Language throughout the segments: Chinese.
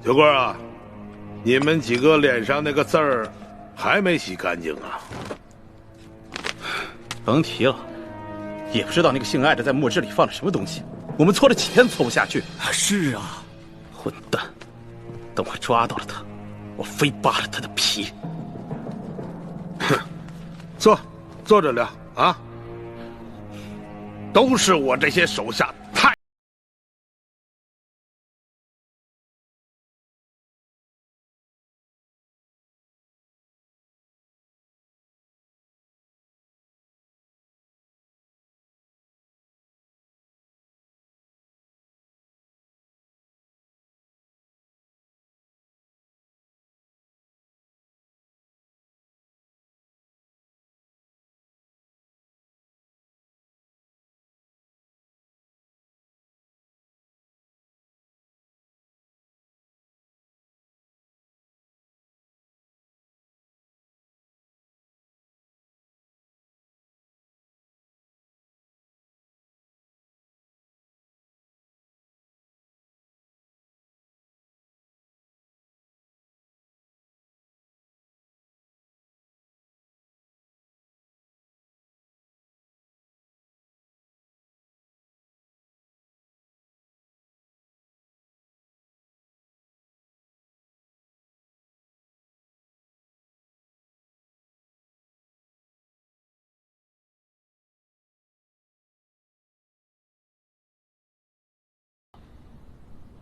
秋官啊，你们几个脸上那个字儿还没洗干净啊？甭提了，也不知道那个姓艾的在墨汁里放了什么东西，我们搓了几天搓不下去。是啊，混蛋！等我抓到了他，我非扒了他的皮。哼，坐着聊啊！都是我这些手下太……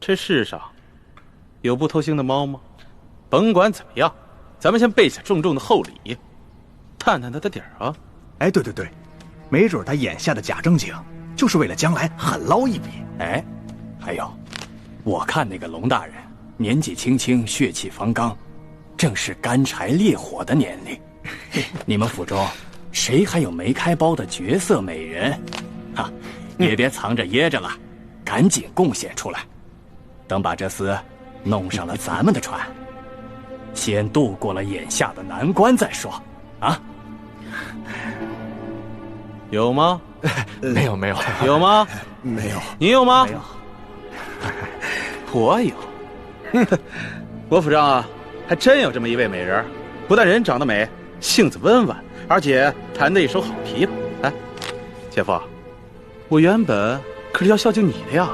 这世上有不偷腥的猫吗？甭管怎么样，咱们先备下重重的厚礼，探探他的底儿啊！哎，对，没准他眼下的假正经，就是为了将来狠捞一笔。哎，还有，我看那个龙大人年纪轻轻，血气方刚，正是干柴烈火的年龄。你们府中谁还有没开包的绝色美人？哈，也别藏着掖着了，赶紧贡献出来。等把这厮弄上了咱们的船，先渡过了眼下的难关再说。啊？有吗？没有。有吗？没有。你有吗？没有。我有。我府上啊，还真有这么一位美人，不但人长得美，性子温婉，而且弹得一手好琵琶。哎，姐夫，我原本可是要孝敬你的呀。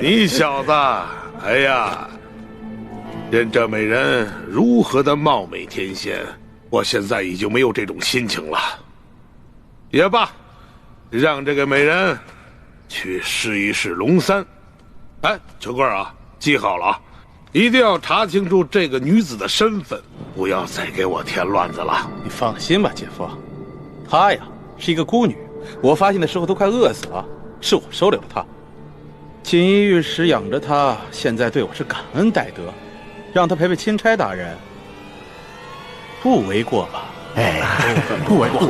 你小子，哎呀，任这美人如何的貌美天仙，我现在已经没有这种心情了。也罢，让这个美人去试一试龙三。哎，秋官啊，记好了啊，一定要查清楚这个女子的身份，不要再给我添乱子了。你放心吧，姐夫，她呀是一个孤女，我发现的时候都快饿死了，是我收留了她。锦衣玉食养着她，现在对我是感恩戴德，让她陪陪钦差大人，不为过吧？哎，不为过。